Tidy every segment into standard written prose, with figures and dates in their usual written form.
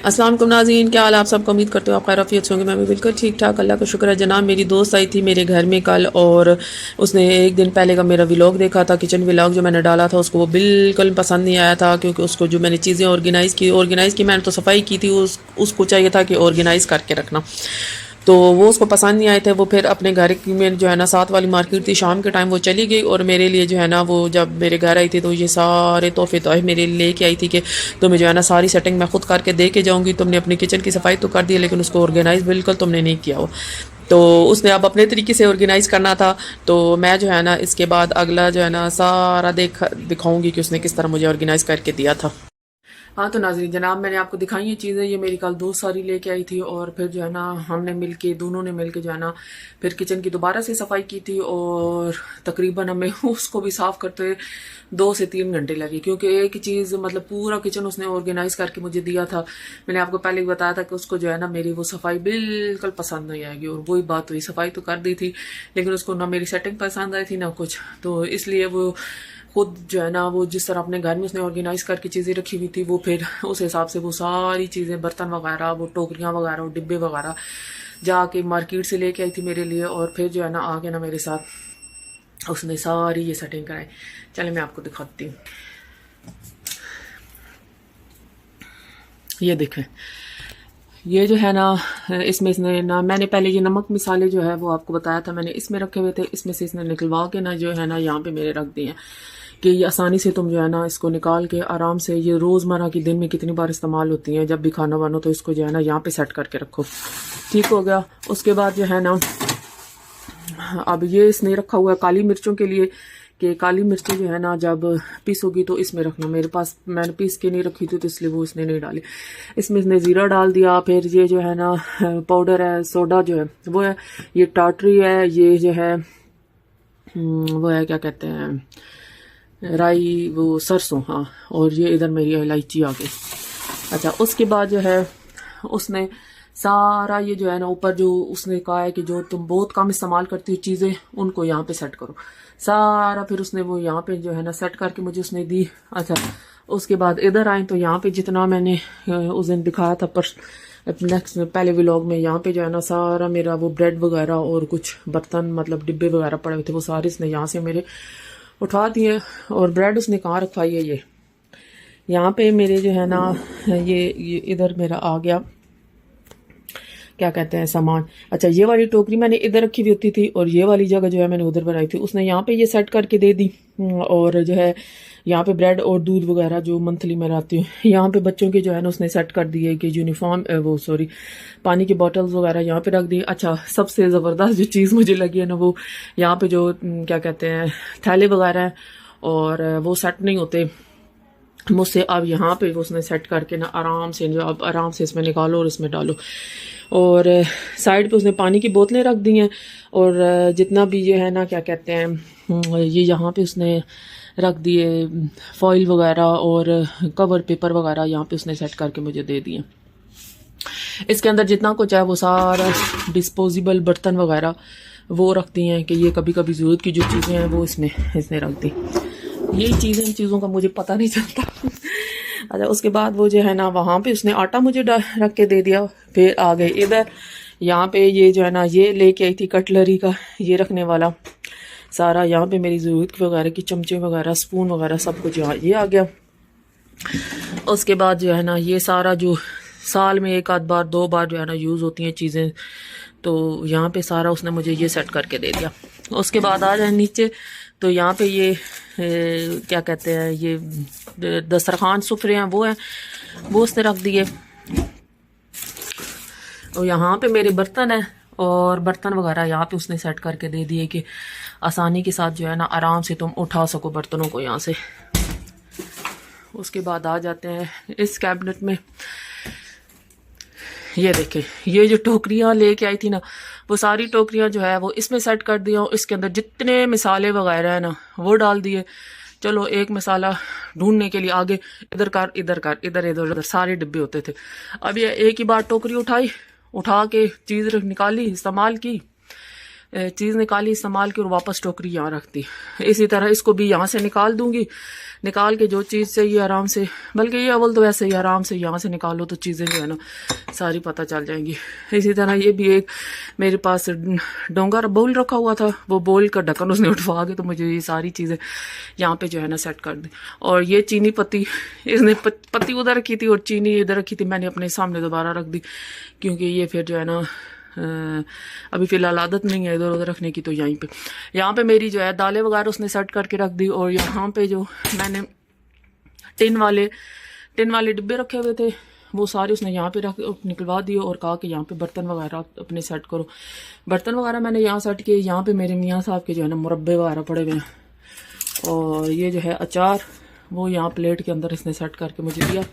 अस्सलाम वालेकुम नाज़रीन, क्या हाल आप सबको। उम्मीद करते हो आप खैर आफियत होंगे। मैं भी बिल्कुल ठीक ठाक, अल्लाह का शुक्र है जनाब। मेरी दोस्त आई थी मेरे घर में कल, और उसने एक दिन पहले का मेरा व्लॉग देखा था, किचन व्लॉग जो मैंने डाला था। उसको वो बिल्कुल पसंद नहीं आया था, क्योंकि उसको जो मैंने चीज़ें ऑर्गेनाइज़ की मैंने तो सफाई की थी, उसको चाहिए था कि ऑर्गेनाइज़ करके रखना। तो वो उसको पसंद नहीं आए थे। वो फिर अपने घर में जो है ना, साथ वाली मार्केट थी, शाम के टाइम वो चली गई, और मेरे लिए जो है ना, वो जब मेरे घर आई थी तो ये सारे तोहफे मेरे लिए लेके आई थी कि तुम्हें जो है ना सारी सेटिंग मैं खुद करके दे के जाऊँगी। तुमने अपनी किचन की सफाई तो कर दी, लेकिन उसको ऑर्गेनाइज़ बिल्कुल तुमने नहीं किया हो। तो उसने अब अपने तरीके से ऑर्गेनाइज़ करना था। तो मैं जो है ना इसके बाद अगला जो है ना सारा दिखाऊंगी कि उसने किस तरह मुझे ऑर्गेनाइज़ करके दिया था। हाँ तो नाज़रीन जनाब, मैंने आपको दिखाई ये चीज़ें, ये मेरी कल दोस्त सारी लेके आई थी, और फिर जो है ना हमने मिलके, दोनों ने मिलके जो है ना फिर किचन की दोबारा से सफाई की थी। और तकरीबन हमें उसको भी साफ़ करते 2 से 3 घंटे लगे, क्योंकि एक ही चीज़ मतलब पूरा किचन उसने ऑर्गेनाइज करके मुझे दिया था। मैंने आपको पहले ही बताया था कि उसको जो है ना मेरी वो सफाई बिल्कुल पसंद नहीं आएगी, और वही बात हुई, सफाई तो कर दी थी लेकिन उसको ना मेरी सेटिंग पसंद आई थी ना कुछ। तो इसलिए वो खुद जो है ना, वो जिस तरह अपने घर में उसने ऑर्गेनाइज करके चीज़ें रखी हुई थी, वो फिर उस हिसाब से वो सारी चीज़ें, बर्तन वगैरह, वो टोकरियाँ वगैरह, वो डिब्बे वगैरह जाके मार्केट से लेके आई थी मेरे लिए। और फिर जो है ना आके ना मेरे साथ उसने सारी ये सेटिंग कराई। चले मैं आपको दिखाती हूँ। ये देखें, ये जो है ना, इसमें इसने ना, मैंने पहले ये नमक मिसाले जो है वो आपको बताया था, मैंने इसमें रखे हुए थे। इसमें से इसने निकलवा के ना जो है ना यहाँ पे मेरे रख दिए हैं, कि ये आसानी से तुम जो है ना इसको निकाल के आराम से, ये रोज़मर्रा की दिन में कितनी बार इस्तेमाल होती हैं, जब भी खाना बनो तो इसको जो है ना यहाँ पे सेट करके रखो। ठीक हो गया। उसके बाद जो है ना, अब ये इसने रखा हुआ है काली मिर्चों के लिए, कि काली मिर्चें जो है ना जब पीसोगी तो इसमें रखना। मेरे पास, मैंने पीस के नहीं रखी थी तो इसलिए वो इसने नहीं डाली। इसमें इसने ज़ीरा डाल दिया। फिर ये जो है ना पाउडर है, सोडा जो है वो है, ये टाटरी है, ये जो है वो है, क्या कहते हैं, राई, वो सरसों, हाँ। और ये इधर मेरी इलायची आ गई। अच्छा, उसके बाद जो है उसने सारा ये जो है ना ऊपर, जो उसने कहा है कि जो तुम बहुत कम इस्तेमाल करती हो चीज़ें, उनको यहाँ पे सेट करो सारा। फिर उसने वो यहाँ पे जो है ना सेट करके मुझे उसने दी। अच्छा, उसके बाद इधर आए तो यहाँ पे जितना मैंने उस दिन दिखाया था, पर नेक्स्ट पहले व्लॉग में, यहाँ पे जो है ना सारा मेरा वो ब्रेड वगैरह और कुछ बर्तन, मतलब डिब्बे वगैरह पड़े हुए थे, वो सारे इसने यहाँ से मेरे उठा दिए। और ब्रेड उसने कहाँ रखवाई है, ये यहाँ पे मेरे जो है ना, ये इधर मेरा आ गया, क्या कहते हैं, सामान। अच्छा, ये वाली टोकरी मैंने इधर रखी हुई होती थी, और ये वाली जगह जो है मैंने उधर बनाई थी। उसने यहाँ पे ये सेट करके दे दी। और जो है यहाँ पे ब्रेड और दूध वगैरह जो मंथली मैं लाती हूँ, यहाँ पे बच्चों के जो है ना उसने सेट कर दिए, कि यूनिफॉर्म, वो सॉरी, पानी की बॉटल्स वगैरह यहाँ पे रख दी। अच्छा, सबसे ज़बरदस्त जो चीज़ मुझे लगी है ना, वो यहाँ पे जो क्या कहते हैं, थैले वगैरह हैं, और वो सेट नहीं होते मुझसे। अब यहाँ पे उसने सेट करके ना आराम से, जो अब आराम से इसमें निकालो और इसमें डालो। और साइड पे उसने पानी की बोतलें रख दी हैं, और जितना भी ये है ना, क्या कहते हैं, ये यहाँ पे उसने रख दिए फॉइल वगैरह और कवर पेपर वगैरह, यहाँ पे उसने सेट करके मुझे दे दिए। इसके अंदर जितना कुछ है वो सारा डिस्पोजेबल बर्तन वगैरह वो रखती हैं, कि ये कभी कभी ज़रूरत की जो चीज़ें हैं वो इसमें इसने रख दी। यही चीज़ें, इन चीज़ों का मुझे पता नहीं चलता। अच्छा, उसके बाद वो जो है ना वहाँ पे उसने आटा मुझे रख के दे दिया। फिर आ गए इधर, यहाँ पे ये जो है ना ये लेके आई थी कटलरी का ये रखने वाला सारा। यहाँ पे मेरी ज़रूरत वगैरह की चमचे वगैरह, स्पून वगैरह सब कुछ यहाँ ये आ गया। उसके बाद जो है ना ये सारा जो साल में एक आध बार, 2 बार जो है ना यूज़ होती हैं चीज़ें, तो यहाँ पे सारा उसने मुझे ये सेट करके दे दिया। उसके बाद आ जाए नीचे, तो यहाँ पे ये क्या कहते हैं, ये दस्तरखान सुफरे हैं, वो हैं, वो उसने रख दिए। और यहाँ पे मेरे बर्तन हैं, और बर्तन वगैरह यहाँ पे उसने सेट करके दे दिए, कि आसानी के साथ जो है ना आराम से तुम उठा सको बर्तनों को यहाँ से। उसके बाद आ जाते हैं इस कैबिनेट में। ये देखें, ये जो टोकरियाँ लेके आई थी ना, वो सारी टोकरियाँ जो है वो इसमें सेट कर दिया। इसके अंदर जितने मिसाले वगैरह है ना वो डाल दिए। चलो, एक मसाला ढूंढने के लिए आगे इधर कर, इधर कर, इधर इधर उधर सारे डिब्बे होते थे। अब ये एक ही बार टोकरी उठाई, उठा के चीज़ निकाली, इस्तेमाल की, चीज़ निकाली, इस्तेमाल की और वापस टोकरी यहाँ रख दी। इसी तरह इसको भी यहाँ से निकाल दूंगी, निकाल के जो चीज़ चाहिए आराम से, बल्कि ये अव्वल तो वैसे ही आराम से यहाँ से निकालो तो चीज़ें जो है ना सारी पता चल जाएंगी। इसी तरह ये भी एक मेरे पास डोंगा बोल रखा हुआ था, वो बोल का ढक्कन उसने उठवा के तो मुझे ये सारी चीज़ें यहाँ पे जो है ना सेट कर दी। और ये चीनी पत्ती, इसने पत्ती उधर रखी थी और चीनी इधर रखी थी, मैंने अपने सामने दोबारा रख दी क्योंकि ये फिर जो है ना अभी फ़िलहाल आदत नहीं है इधर उधर रखने की। तो यहाँ पे मेरी जो है दालें वगैरह उसने सेट करके रख दी। और यहाँ पे जो मैंने टिन वाले डिब्बे रखे हुए थे वो सारे उसने यहाँ पे रख निकलवा दिए और कहा कि यहाँ पे बर्तन वगैरह अपने सेट करो। बर्तन वगैरह मैंने यहाँ सेट किए। यहाँ पे मेरे मियाँ साहब के जो है ना मुरब्बे वगैरह पड़े हुए हैं और ये जो है अचार वो यहाँ प्लेट के अंदर इसने सेट करके मुझे दिया।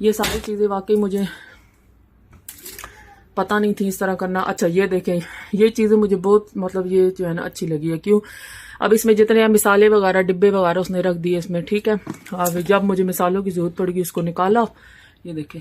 ये सारी चीज़ें वाकई मुझे पता नहीं थी इस तरह करना। अच्छा ये देखें, ये चीज़ें मुझे बहुत मतलब ये जो है ना अच्छी लगी है। क्यों? अब इसमें जितने मिसाले वगैरह डिब्बे वगैरह उसने रख दिए इसमें, ठीक है। अब जब मुझे मिसालों की जरूरत पड़ेगी इसको निकाला, ये देखें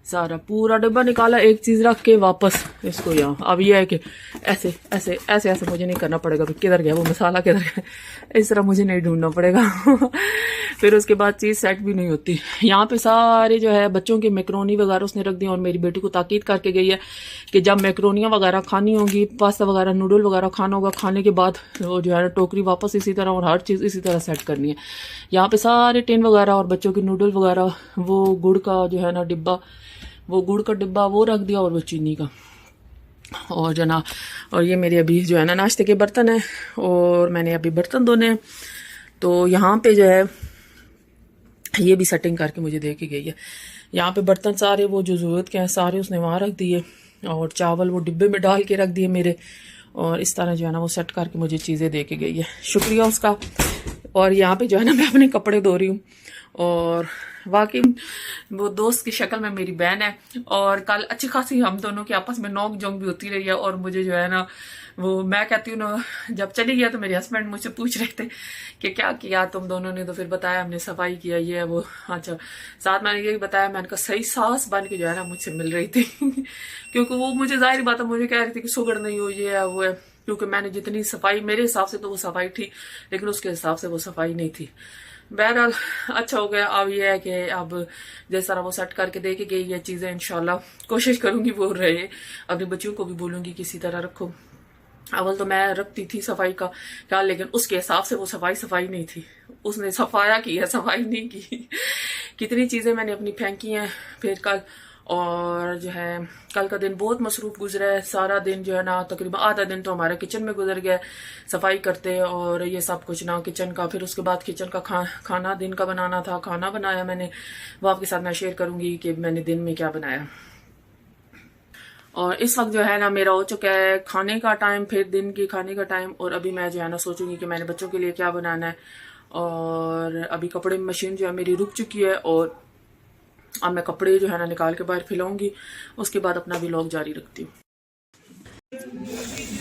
सारा पूरा डिब्बा निकाला, एक चीज़ रख के वापस इसको यहाँ। अब ये है कि ऐसे ऐसे ऐसे ऐसे मुझे नहीं करना पड़ेगा कि किधर गया वो मसाला, किधर गया, इस तरह मुझे नहीं ढूंढना पड़ेगा। फिर उसके बाद चीज़ सेट भी नहीं होती। यहाँ पे सारे जो है बच्चों के मैक्रोनी वगैरह उसने रख दिया और मेरी बेटी को ताकीद करके गई है कि जब मैक्रोनियाँ वगैरह खानी होगी, पास्ता वगैरह नूडल वगैरह खाना होगा, खाने के बाद वो जो है टोकरी वापस इसी तरह और हर चीज़ इसी तरह सेट करनी है। यहाँ पे सारे टिन वगैरह और बच्चों के नूडल वगैरह, वो गुड़ का जो है ना डिब्बा, वो गुड़ का डिब्बा वो रख दिया और वो चीनी का और जना। और ये मेरे अभी जो है ना नाश्ते के बर्तन है और मैंने अभी बर्तन धोने हैं। तो यहाँ पे जो है ये भी सेटिंग करके मुझे दे के गई है। यहाँ पे बर्तन सारे वो जो ज़रूरत के हैं सारे उसने वहाँ रख दिए और चावल वो डिब्बे में डाल के रख दिए मेरे। और इस तरह जो है ना वो सेट करके मुझे चीज़ें दे के गई है, शुक्रिया उसका। और यहाँ पे जो है ना मैं अपने कपड़े धो रही हूँ और वाकई वो दोस्त की शक्ल में मेरी बहन है। और कल अच्छी खासी हम दोनों की आपस में नोक झोंक भी होती रही है। और मुझे जो है ना वो मैं कहती हूँ ना, जब चली गया तो मेरे हस्बैंड मुझसे पूछ रहे थे कि क्या किया तुम दोनों ने, तो फिर बताया हमने सफाई किया ये है वो। अच्छा साथ मैंने ये बताया, मैंने कहा सही सास बन के जो है ना मुझसे मिल रही थी। क्योंकि वो मुझे जाहिर बात है मुझे कह रही थी कि सुगड़ नहीं हो ये है वो है, क्योंकि मैंने जितनी सफाई मेरे हिसाब से तो वो सफाई थी लेकिन उसके हिसाब से वो सफाई नहीं थी। बहरहाल अच्छा हो गया। अब ये है कि अब जिस तरह वो सेट करके दे के गई है चीज़ें, इंशाल्लाह कोशिश करूंगी वो रहे। अपने बच्चों को भी बोलूंगी किसी तरह रखो। अव्वल तो मैं रखती थी सफाई का ख्याल, लेकिन उसके हिसाब से वो सफाई नहीं थी। उसने सफाया की है, सफाई नहीं की। कितनी चीज़ें मैंने अपनी फेंकी हैं फिर कल। और जो है कल का दिन बहुत मसरूफ गुजरा है। सारा दिन जो है ना तकरीबन आधा दिन तो हमारा किचन में गुजर गया सफाई करते और ये सब कुछ ना किचन का। फिर उसके बाद किचन का खाना दिन का बनाना था, खाना बनाया मैंने, वो आपके साथ मैं शेयर करूंगी कि मैंने दिन में क्या बनाया। और इस वक्त जो है ना मेरा हो चुका है खाने का टाइम, फिर दिन की खाने का टाइम। और अभी मैं जो है ना सोचूंगी कि मैंने बच्चों के लिए क्या बनाना है। और अभी कपड़े मशीन जो है मेरी रुक चुकी है और अब मैं कपड़े जो है ना निकाल के बाहर फैलाऊंगी, उसके बाद अपना व्लॉग जारी रखती हूँ।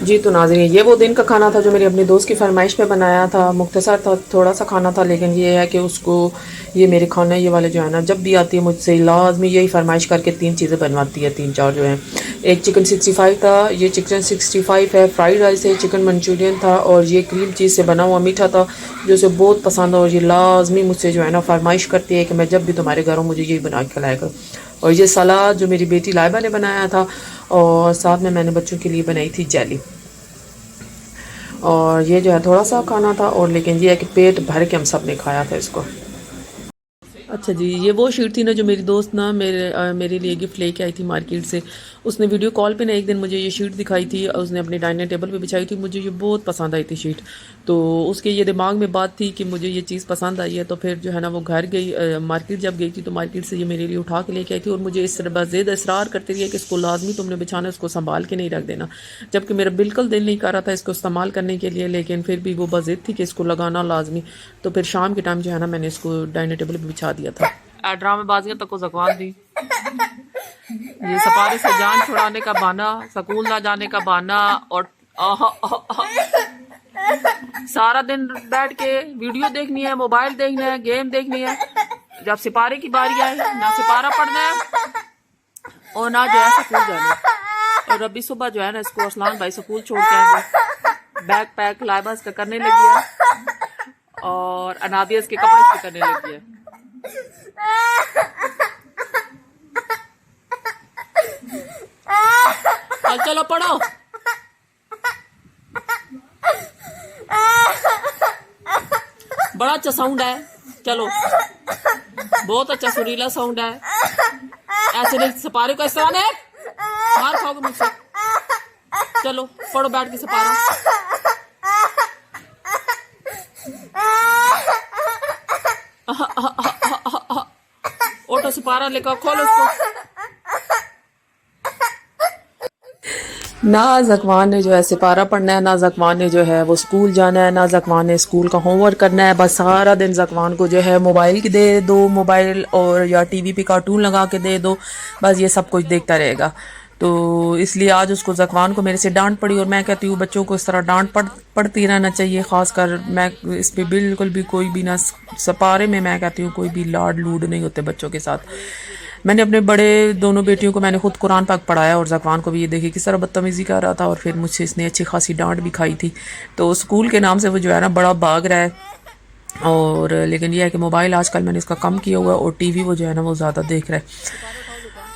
जी तो नाज़रीन, ये वो दिन का खाना था जो मेरी अपनी दोस्त की फरमाइश पे बनाया था। मुख्तसर था, थोड़ा सा खाना था, लेकिन ये है कि उसको ये मेरे खाने ये वाले जो है ना जब भी आती है मुझसे लाजमी यही फरमाइश करके 3 चीज़ें बनवाती है, 3-4 जो हैं। एक चिकन 65 था, ये चिकन 65 है, फ्राइड राइस है, चिकन मंचूरियन था और ये क्रीम चीज़ से बना हुआ मीठा था जो उसे बहुत पसंद है। और ये लाजमी मुझसे जो है ना फरमाइश करती है कि मैं जब भी तुम्हारे घर हूँ मुझे यही बना के खिलाया करो। और ये सलाद जो मेरी बेटी लाइबा ने बनाया था और साथ में मैंने बच्चों के लिए बनाई थी जेली। और ये जो है थोड़ा सा खाना था और लेकिन ये है कि पेट भर के हम सब ने खाया था इसको। अच्छा जी, ये वो शीट थी ना जो मेरी दोस्त ना मेरे लिए गिफ्ट लेके आई थी मार्केट से। उसने वीडियो कॉल पे ना एक दिन मुझे ये शीट दिखाई थी और उसने अपने डाइनिंग टेबल पे बिछाई थी। मुझे ये बहुत पसंद आई थी शीट। तो उसके ये दिमाग में बात थी कि मुझे ये चीज़ पसंद आई है। तो फिर जो है ना वो घर गई, मार्केट जब गई थी तो मार्केट से ये मेरे लिए उठा के लेके आई थी। और मुझे इस तरह ज़िद इसरार करती रही है कि इसको लाजमी तुमने बिछाना, इसको संभाल के नहीं रख देना। जबकि मेरा बिल्कुल दिल नहीं कर रहा था इसको इस्तेमाल करने के लिए, लेकिन फिर भी वो बज़िद थी कि इसको लगाना लाजमी। तो फिर शाम के टाइम जो है ना मैंने इसको डाइनिंग टेबल पर बिछा दिया था। ड्रामेबाजियां तक को जख्वान दी, ये सपारे से जान छुड़ाने का बहाना, स्कूल ना जाने का बहाना और सारा दिन बैठ के वीडियो देखनी है, मोबाइल देखना है, गेम देखनी है। जब सिपारे की बारी आए ना सिपारा पढ़ना है और ना जो है स्कूल जाना है। और अभी सुबह जो है ना इसको असलान भाई स्कूल छोड़ के आएंगे, बैग पैक लाइबास का करने लगी है और अनादियस के कपड़े इसके करने लगी है। चलो पढ़ो। बड़ा अच्छा साउंड है, चलो बहुत अच्छा सुरीला साउंड है। ऐसे नहीं सपारे को इस तरह ने मार खाओगे मुझसे। चलो पढ़ो बैठ के सपारा। ओटो सपारा लेकर खोलो उसको। ना ज़कवान ने जो है सिपारा पढ़ना है, ना ज़कवान ने जो है वो स्कूल जाना है, ना ज़कवान ने स्कूल का होमवर्क करना है। बस सारा दिन ज़कवान को जो है मोबाइल की दे दो, मोबाइल और या टीवी पे कार्टून लगा के दे दो, बस ये सब कुछ देखता रहेगा। तो इसलिए आज उसको ज़कवान को मेरे से डांट पड़ी और मैं कहती हूँ बच्चों को इस तरह डांट पड़ती रहना चाहिए। ख़ासकर मैं इस पर बिल्कुल भी कोई भी ना सपारे में मैं कहती हूँ कोई भी लाड लूड नहीं होते बच्चों के साथ। मैंने अपने बड़े दोनों बेटियों को मैंने खुद कुरान पाक पढ़ाया और ज़कवान को भी ये देखी किस तरह बदतमीज़ी कर रहा था और फिर मुझसे इसने अच्छी खासी डांट भी खाई थी। तो स्कूल के नाम से वो जो है ना बड़ा भाग रहा है। और लेकिन यह है कि मोबाइल आजकल मैंने इसका कम किया हुआ है और टीवी वो जो है ना वो ज़्यादा देख रहा है।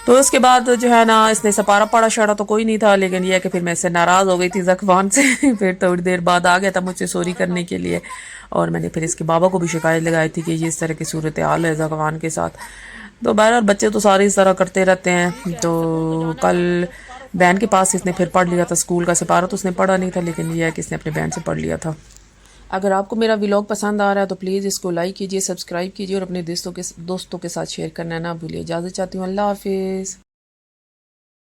तो उसके बाद जो है ना इसने सपारा पड़ा शड़ा तो कोई नहीं था, लेकिन यह है कि फिर मैं इससे नाराज़ हो गई थी ज़कवान से। फिर थोड़ी देर बाद आ गया था मुझसे सॉरी करने के लिए और मैंने फिर इसके बाबा को भी शिकायत लगाई थी कि ये इस तरह की सूरत हाल है ज़कवान के साथ। तो बहरहाल बच्चे तो सारे इस तरह करते रहते हैं। तो कल बहन के पास इसने फिर पढ़ लिया था स्कूल का सिपारा, तो उसने पढ़ा नहीं था, लेकिन यह है कि इसने अपने बहन से पढ़ लिया था। अगर आपको मेरा व्लॉग पसंद आ रहा है तो प्लीज़ इसको लाइक कीजिए, सब्सक्राइब कीजिए और अपने दोस्तों के साथ शेयर करना ना भूलिए। इजाज़त चाहती हूँ, अल्लाह हाफिज़।